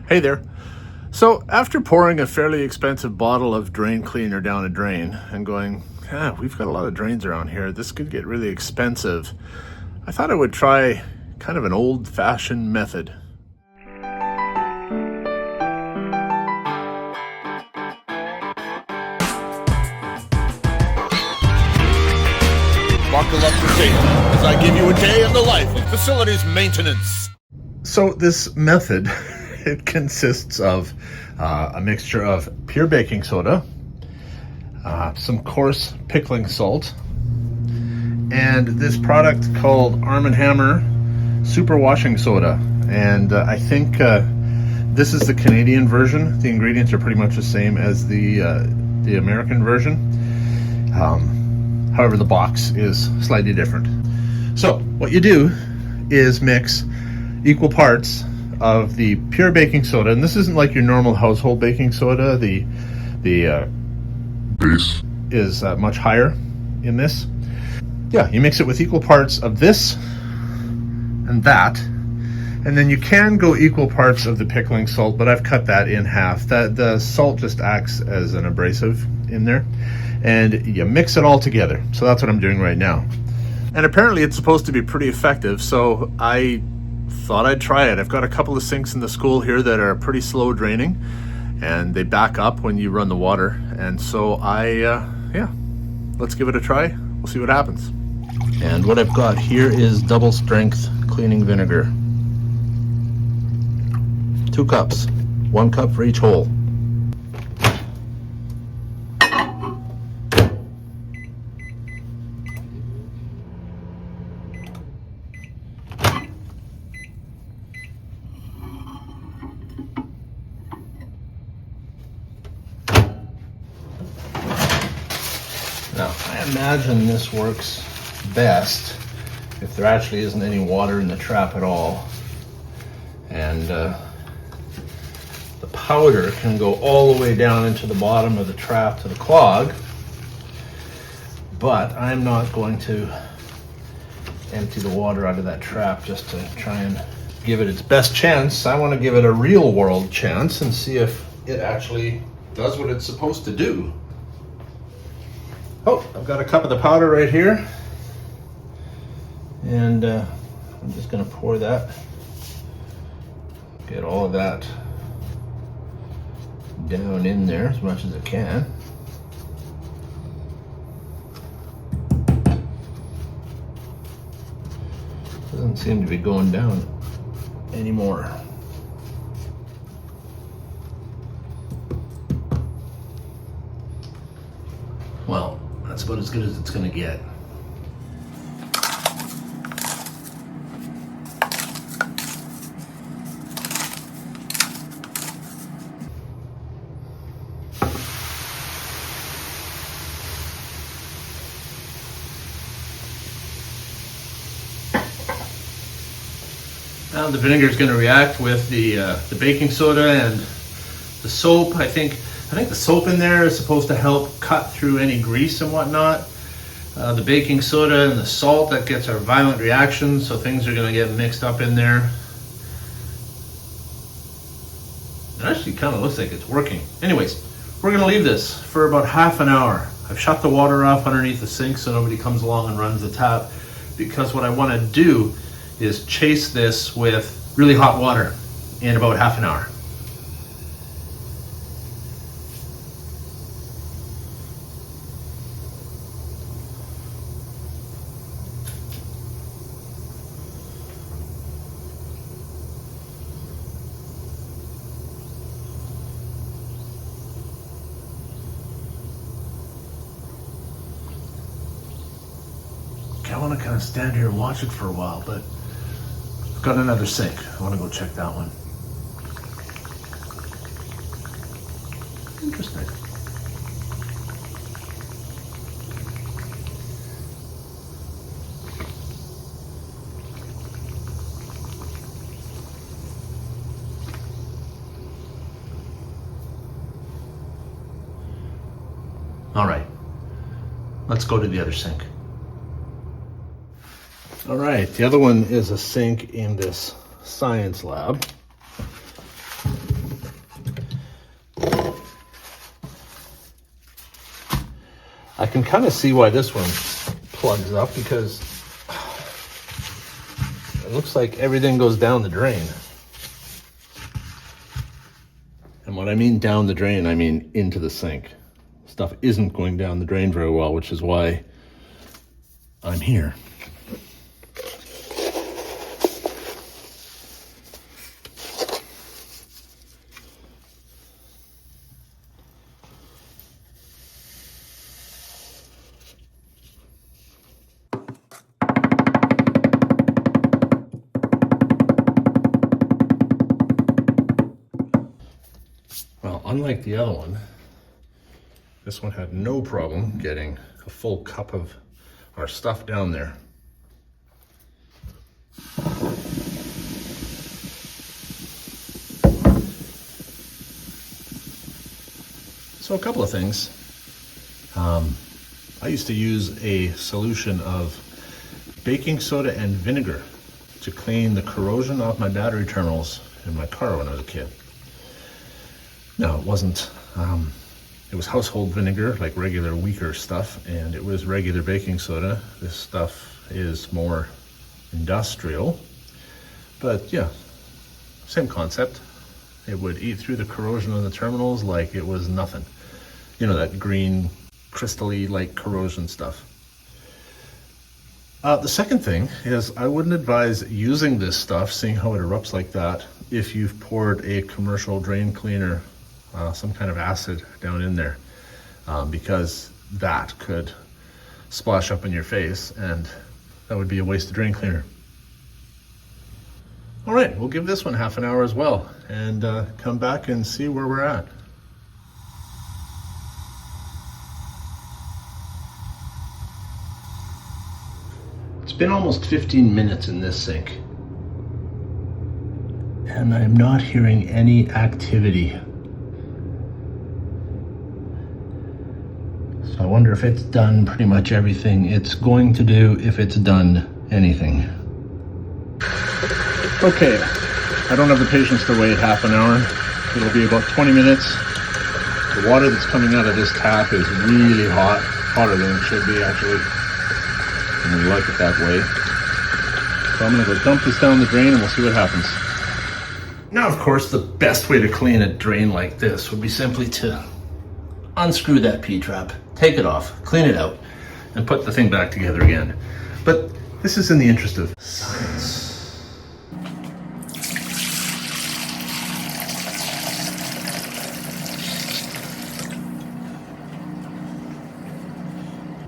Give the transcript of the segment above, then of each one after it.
Hey there. So after pouring a fairly expensive bottle of drain cleaner down a drain and going, we've got a lot of drains around here, this could get really expensive, I thought I would try kind of an old-fashioned method. Buckle up your seat as I give you a day in the life of facilities maintenance. So this method, it consists of a mixture of pure baking soda, some coarse pickling salt, and this product called Arm & Hammer Super Washing Soda. And I think this is the Canadian version. The ingredients are pretty much the same as the American version. However, the box is slightly different. So what you do is mix equal parts of the pure baking soda, and this isn't like your normal household baking soda. The base is much higher in this. Yeah, you mix it with equal parts of this and that, and then you can go equal parts of the pickling salt, but I've cut that in half. The salt just acts as an abrasive in there, and you mix it all together. So that's what I'm doing right now. And apparently it's supposed to be pretty effective, so I thought I'd try it. I've got a couple of sinks in the school here that are pretty slow draining, and they back up when you run the water. And so let's give it a try. We'll see what happens. And what I've got here is double strength cleaning vinegar. 2 cups, 1 cup for each hole. Now, I imagine this works best if there actually isn't any water in the trap at all. And the powder can go all the way down into the bottom of the trap to the clog. But I'm not going to empty the water out of that trap just to try and give it its best chance. I want to give it a real world chance and see if it actually does what it's supposed to do. Oh, I've got a cup of the powder right here, and I'm just going to pour that, get all of that down in there as much as I can. Doesn't seem to be going down anymore. Well, that's about as good as it's going to get. Now the vinegar is going to react with the baking soda and the soap. I think the soap in there is supposed to help cut through any grease and whatnot. The baking soda and the salt, that gets our violent reaction, so things are going to get mixed up in there. It actually kind of looks like it's working. Anyways, we're going to leave this for about half an hour. I've shut the water off underneath the sink so nobody comes along and runs the tap, because what I want to do is chase this with really hot water in about half an hour. I want to kind of stand here and watch it for a while, but I've got another sink. I want to go check that one. Interesting. All right, let's go to the other sink. All right, the other one is a sink in this science lab. can kind of see why this one plugs up, because it looks like everything goes down the drain. And when I mean down the drain, I mean into the sink. Stuff isn't going down the drain very well, which is why I'm here. Well, unlike the other one, this one had no problem getting a full cup of our stuff down there. So a couple of things. I used to use a solution of baking soda and vinegar to clean the corrosion off my battery terminals in my car when I was a kid. No, it wasn't. It was household vinegar, like regular weaker stuff, and it was regular baking soda. This stuff is more industrial, but yeah, same concept. It would eat through the corrosion on the terminals like it was nothing. You know, that green, crystal-y like corrosion stuff. The second thing is I wouldn't advise using this stuff, seeing how it erupts like that, if you've poured a commercial drain cleaner, some kind of acid down in there, because that could splash up in your face and that would be a waste of drain cleaner. All right, we'll give this one half an hour as well and come back and see where we're at. It's been almost 15 minutes in this sink, and I'm not hearing any activity. So I wonder if it's done pretty much everything it's going to do, if it's done anything. Okay, I don't have the patience to wait half an hour. It'll be about 20 minutes. The water that's coming out of this tap is really hot, hotter than it should be actually. And we like it that way. So I'm gonna go dump this down the drain and we'll see what happens. Now, of course, the best way to clean a drain like this would be simply to unscrew that P-trap, take it off, clean it out, and put the thing back together again. But this is in the interest of science.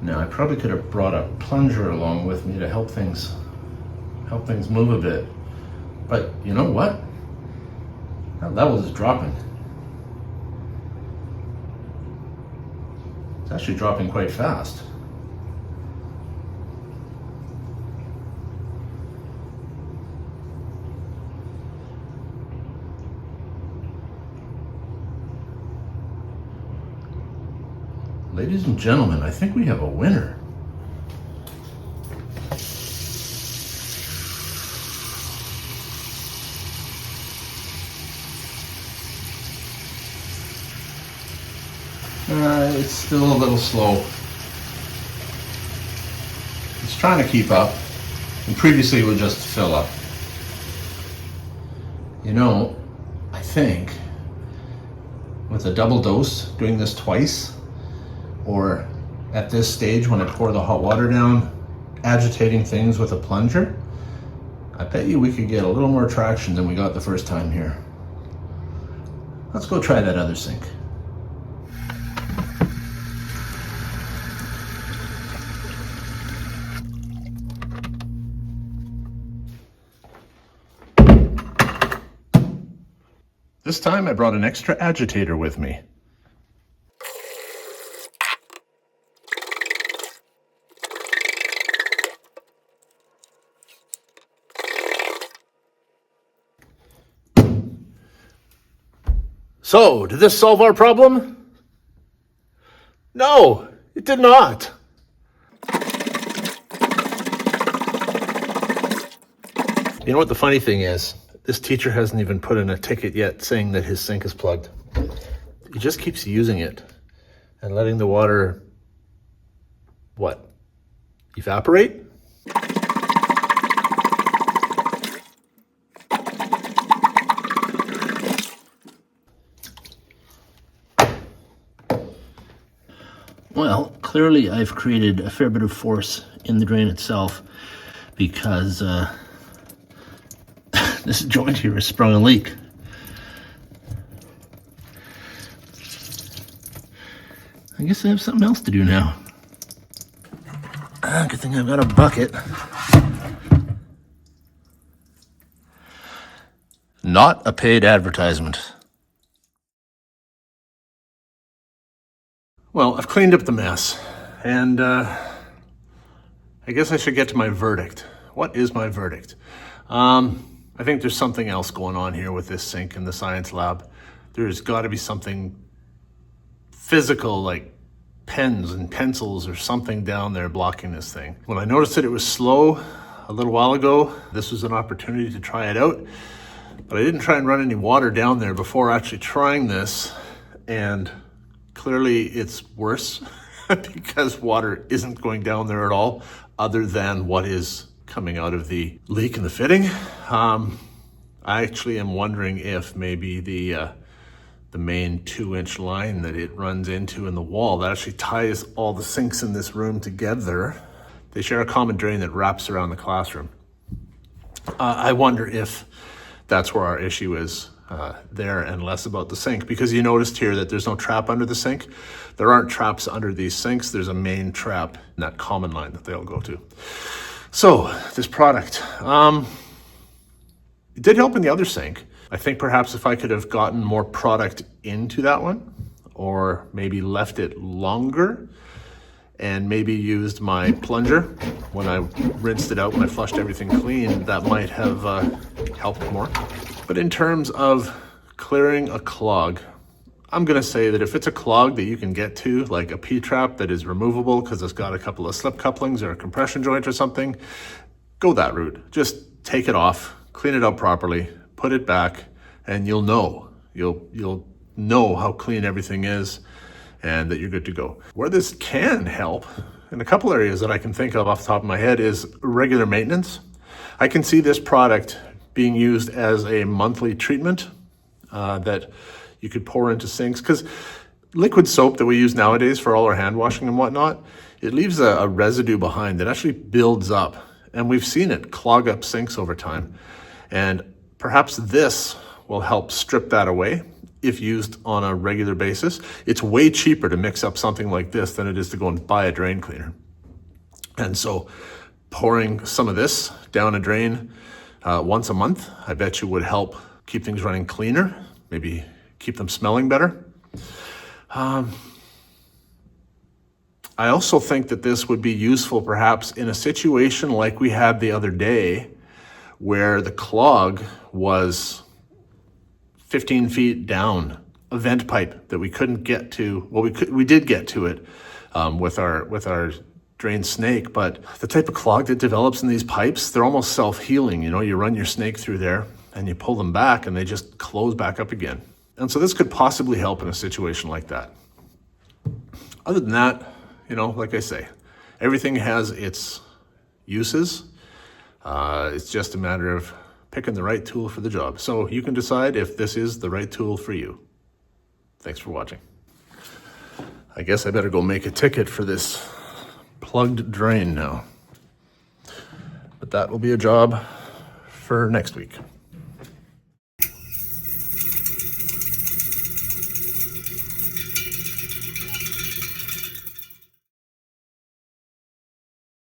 Now, I probably could have brought a plunger along with me to help things move a bit. But you know what? That level is dropping. It's actually dropping quite fast. Ladies and gentlemen, I think we have a winner. It's still a little slow. It's trying to keep up, and previously it would just fill up. You know, I think with a double dose, doing this twice, or at this stage when I pour the hot water down, agitating things with a plunger, I bet you we could get a little more traction than we got the first time here. Let's go try that other sink. This time I brought an extra agitator with me. So, did this solve our problem? No, it did not. You know what the funny thing is? This teacher hasn't even put in a ticket yet saying that his sink is plugged. He just keeps using it and letting the water what? Evaporate? Well, clearly I've created a fair bit of force in the drain itself because this joint here has sprung a leak. I guess I have something else to do now. Good thing I've got a bucket. Not a paid advertisement. Well, I've cleaned up the mess, and I guess I should get to my verdict. What is my verdict? I think there's something else going on here with this sink in the science lab. There's got to be something physical, like pens and pencils or something down there blocking this thing. When I noticed that it was slow a little while ago, this was an opportunity to try it out, but I didn't try and run any water down there before actually trying this, and clearly it's worse because water isn't going down there at all other than what is coming out of the leak in the fitting. I actually am wondering if maybe the main 2-inch line that it runs into in the wall that actually ties all the sinks in this room together. They share a common drain that wraps around the classroom. I wonder if that's where our issue is there and less about the sink, because you noticed here that there's no trap under the sink. There aren't traps under these sinks. There's a main trap in that common line that they all go to. So this product, it did help in the other sink. I think perhaps if I could have gotten more product into that one, or maybe left it longer, and maybe used my plunger when I rinsed it out, when I flushed everything clean, that might have helped more. But in terms of clearing a clog, I'm gonna say that if it's a clog that you can get to, like a P-trap that is removable because it's got a couple of slip couplings or a compression joint or something, go that route. Just take it off, clean it up properly, put it back, and you'll know. You'll know how clean everything is and that you're good to go. Where this can help, in a couple areas that I can think of off the top of my head, is regular maintenance. I can see this product being used as a monthly treatment that you could pour into sinks, because liquid soap that we use nowadays for all our hand washing and whatnot, it leaves a residue behind that actually builds up, and we've seen it clog up sinks over time. And perhaps this will help strip that away if used on a regular basis. It's way cheaper to mix up something like this than it is to go and buy a drain cleaner. And so pouring some of this down a drain once a month, I bet you would help keep things running cleaner, maybe keep them smelling better. I also think that this would be useful perhaps in a situation like we had the other day, where the clog was 15 feet down, a vent pipe that we couldn't get to. Well, we did get to it with our drain snake, but the type of clog that develops in these pipes, they're almost self-healing. You know, you run your snake through there and you pull them back and they just close back up again. And so this could possibly help in a situation like that. Other than that, you know, like I say, everything has its uses. It's just a matter of picking the right tool for the job. So you can decide if this is the right tool for you. Thanks for watching. I guess I better go make a ticket for this plugged drain now. But that will be a job for next week.